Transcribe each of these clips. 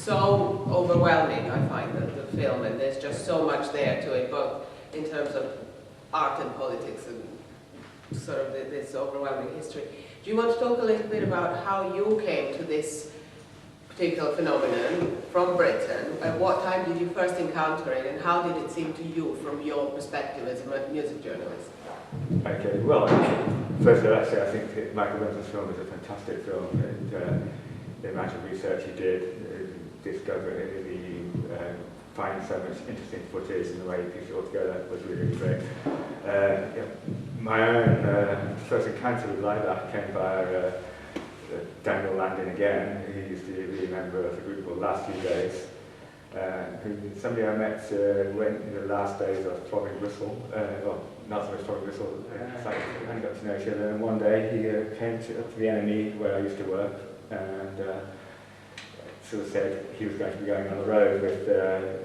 so overwhelming, I find, the film, and there's just so much there to it, both in terms of art and politics and sort of this overwhelming history. Do you want to talk a little bit about how you came to this particular phenomenon from Britain? At what time did you first encounter it, and how did it seem to you from your perspective as a music journalist? Okay, well, first of all, actually, I think Michael Wimber's film is a fantastic film, and the amount of research he did, discovering finding so much interesting footage and the way he pieced it all together was really great. Yeah, my own first encounter with Lilac came via Daniel Landon again, who used to be a member of a group called Last Few Days, somebody I met when in the last days of Throbbing Gristle, well, not so much Throbbing Gristle, like, we only got to know each other, and one day he came up to the NME where I used to work, and sort of said he was going to be going on the road with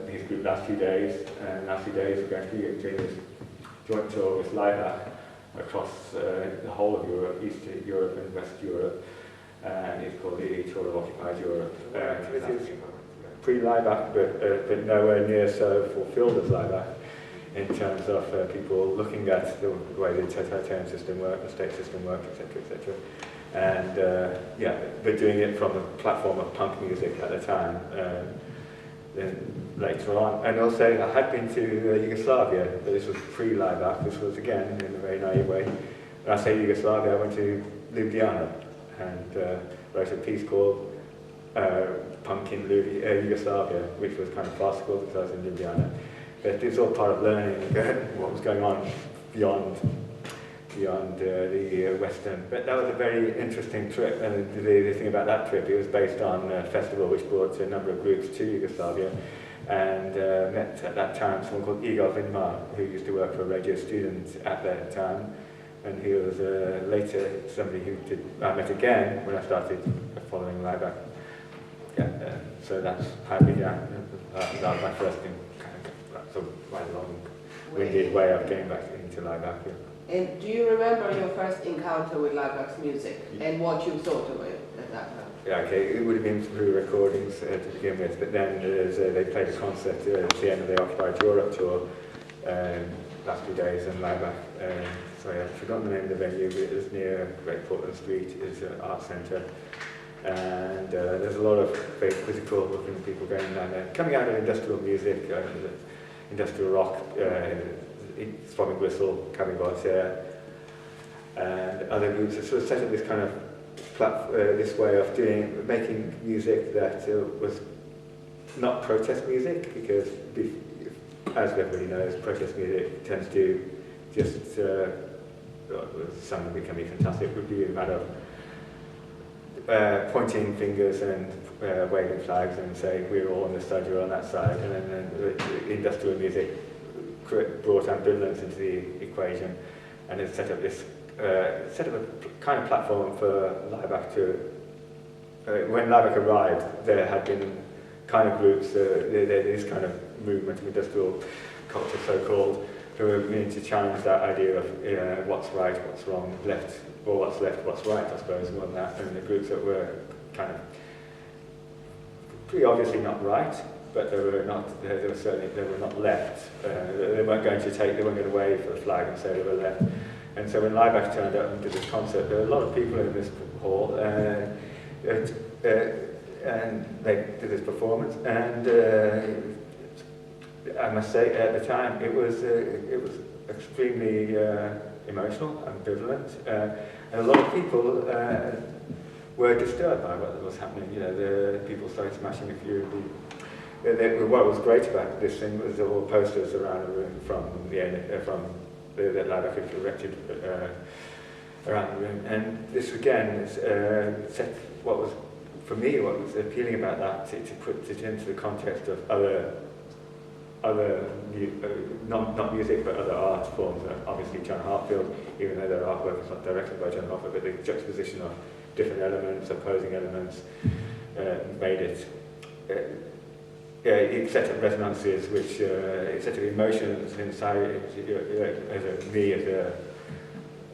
his group Last Few Days, and Last Few Days were going to be doing this joint tour with Lilac across the whole of Europe, East Europe and West Europe, and it's called the Tour of Occupied Europe. This is pre-Lilac, but nowhere near so fulfilled as Lilac in terms of people looking at the way the totalitarian system worked, the state system worked, etc., etc. And yeah, but doing it from a platform of punk music at the time. Then later on, and also I had been to Yugoslavia, but this was pre-Lilac. This was again in a very naive way. When I say Yugoslavia, I went to Ljubljana and wrote a piece called Punk in Yugoslavia, which was kind of farcical because I was in Ljubljana. But it was all part of learning what was going on beyond the Western. But that was a very interesting trip, and the thing about that trip, it was based on a festival which brought a number of groups to Yugoslavia, and met at that time someone called Igor Vidmar, who used to work for a radio student at that time, and he was later somebody who I met again when I started following Lilac. Yeah, so that's how I began. That was my first thing, sort of quite a long-winded way of getting back into Lilac. Yeah. And do you remember your first encounter with Lilac's music and what you thought of it at that time? Yeah, okay, it would have been through recordings to begin with, but then they played a concert at the end of the Occupied Europe tour, Last Few Days, and Lilac. Sorry, I've forgotten the name of the venue, but it was near Great Portland Street. It's an art centre. And there's a lot of very quizzical looking people going down there, coming out of industrial music, industrial rock, Throbbing Gristle, Cabaret, and other groups have sort of set up this kind of this way of making music that was not protest music, because as everybody knows, protest music tends to just some of it can be fantastic, would be a matter of pointing fingers and waving flags and saying we're all on this side, you're on that side, and then industrial music brought ambivalence into the equation, and it set up a kind of platform for Lilac to. When Lilac arrived, there had been kind of groups, this kind of movement of industrial culture, so-called, who were meaning to challenge that idea of what's right, what's wrong, left, or what's left, what's right, I suppose, more than that. And the groups that were kind of pretty obviously not right, but they were not left. They weren't going to wave for the flag and say they were left. And so when Lilac turned up and did this concert, there were a lot of people in this hall, and they did this performance, and I must say at the time it was extremely emotional, ambivalent, and a lot of people were disturbed by what was happening. You know, the people started smashing a few of what was great about this thing was there were posters around the room from that Lilac had erected around the room, and this again set what was appealing about that to put it into the context of other not music but other art forms. Obviously John Hartfield, even though their artwork is not directed by John Hartfield, but the juxtaposition of different elements, opposing elements, made it. It set up resonances, which it set up emotions inside me as a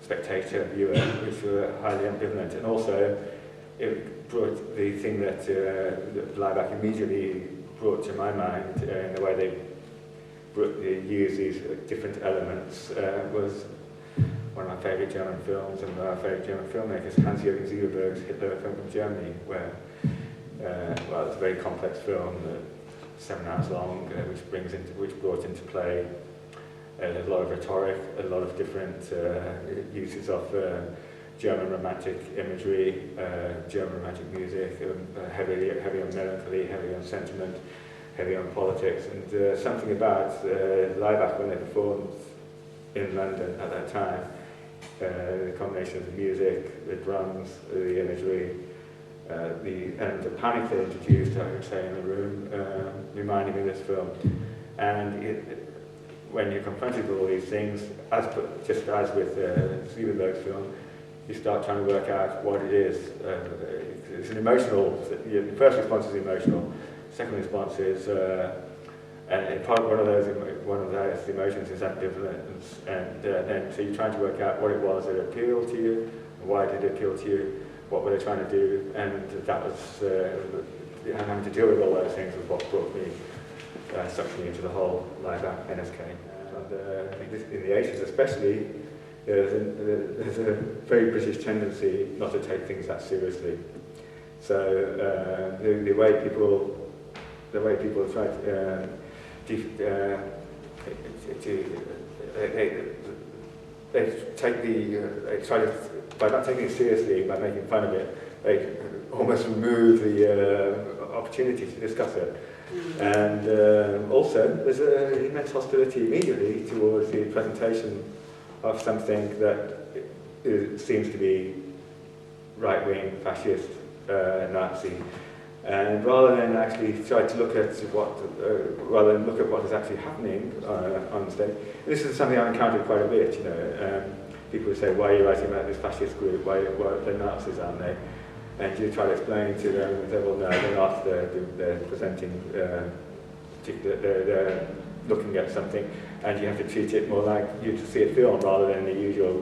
spectator, viewer, which were highly ambivalent, and also it brought the thing that Laibach immediately brought to my mind in the way they use these different elements was one of my favourite German films and one of my favourite German filmmakers, Hans-Jürgen Ziegelberg's Hitler, film from Germany, where, well, it's a very complex film, 7 hours long, which brought into play a lot of rhetoric, a lot of different uses of German romantic imagery, German romantic music, heavy on melancholy, heavy on sentiment, heavy on politics, and something about Laibach when they performed in London at that time, the combination of the music, the drums, the imagery, the element of panic they introduced, I would say, in the room, reminded me of this film. And when you're confronted with all these things, just as with Spielberg's film, you start trying to work out what it is. It's an emotional, the first response is emotional, second response is, and part one of those emotions is ambivalence, and then so you're trying to work out what it was that appealed to you, and why did it appeal to you, what were they trying to do, and that was, having to deal with all those things was what brought me, sucked me into the whole Laibach NSK. And in the 80s especially, there's a very British tendency not to take things that seriously. So the way people try to by not taking it seriously, by making fun of it, they almost remove the opportunity to discuss it. And also, there's an immense hostility immediately towards the presentation of something that seems to be right-wing, fascist, Nazi. And rather than actually try to look at what is actually happening on stage, this is something I've encountered quite a bit. You know, people would say, "Why are you writing about this fascist group? Why they're Nazis, aren't they?" And you try to explain to them, and say, "Well, no, they're not. They're presenting. They're looking at something, and you have to treat it more like you to see a film rather than the usual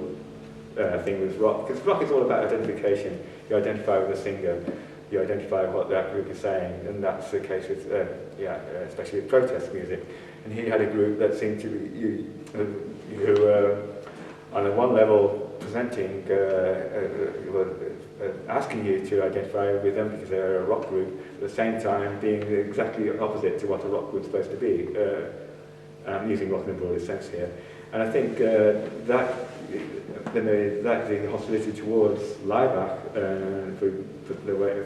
thing with rock. Because rock is all about identification. You identify with the singer." You identify what that group is saying, and that's the case with, especially with protest music. And he had a group that seemed to be, who were on the one level presenting, asking you to identify with them because they're a rock group, at the same time being exactly opposite to what a rock group's supposed to be. I'm using rock in the broadest sense here. And I think the hostility towards Laibach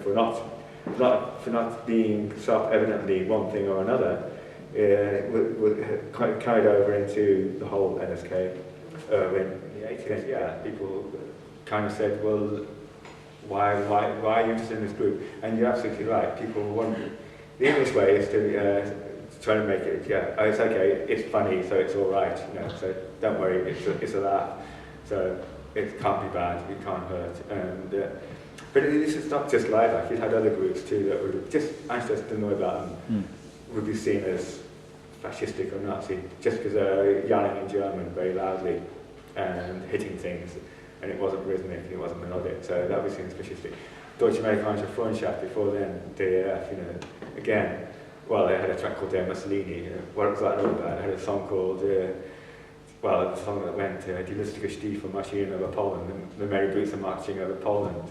for not being self-evidently one thing or another carried over into the whole NSK in the 80s. Yeah, people kind of said, "Well, why are you interested in this group?" And you're absolutely right. People want the English way is to try to make it. Yeah, oh, it's okay. It's funny, so it's all right. You know, so don't worry. It's a laugh. So it can't be bad, it can't hurt. And, but this is not just Laibach, you had other groups too that would just, anxious to know about them, would be seen as fascistic or Nazi, just because they're yelling in German very loudly and hitting things, and it wasn't rhythmic, it wasn't melodic, so that was seen as fascistic. Deutsche Amerikanische Freundschaft before then, DAF, you know, again, well, they had a track called Der Mussolini, what was that all about? They had a song called the song that went, Die lustige Stiefel marschieren over Poland, and the merry boots are marching over Poland.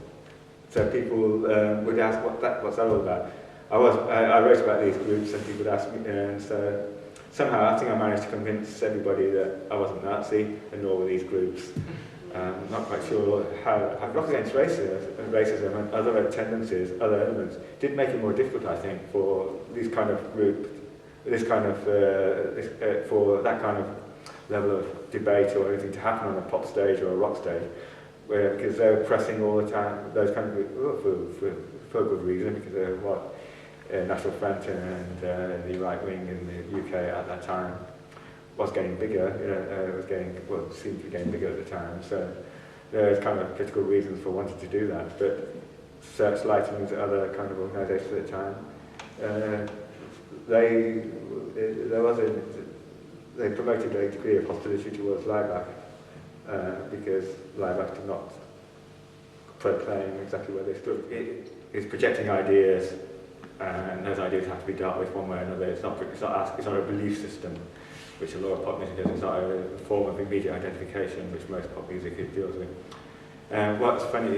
So people would ask, what's that all about? I wrote about these groups, and people would ask me, and so somehow I think I managed to convince everybody that I wasn't Nazi, and nor were these groups. I'm not quite sure how rock against racism and other tendencies, other elements, did make it more difficult, I think, for these kind of group, for that kind of level of debate or anything to happen on a pop stage or a rock stage, because they were pressing all the time, those kind of groups, for good reason, because of what National Front and the right wing in the UK at that time was getting bigger, seemed to be getting bigger at the time, so there's kind of critical reasons for wanting to do that, but Searchlight and other kind of organisations at the time, they promoted a degree of hostility towards Laibach because Laibach did not proclaim exactly where they stood. It is projecting ideas, and those ideas have to be dealt with one way or another. It's not a belief system, which a lot of pop music does. It's not a form of immediate identification, which most pop music deals with. What's funny,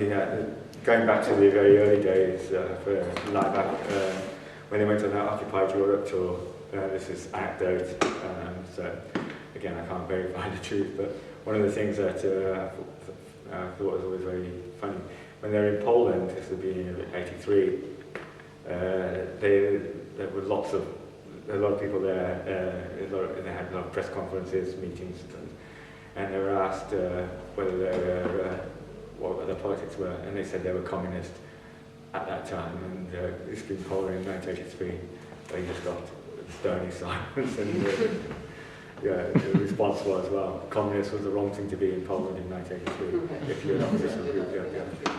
going back to the very early days for Live back, when they went on that Occupied Europe tour, this is anecdote, so again I can't verify the truth, but one of the things that I thought was always very funny, when they were in Poland, this was the beginning of '83, there were a lot of people there, they had a lot of press conferences, meetings, and they were asked whether they were, what their politics were, and they said they were communist at that time, and this was in Poland in 1983, they just got stony silence, and the response was, well, communist was the wrong thing to be in Poland in 1983, if you're an opposition group, yeah.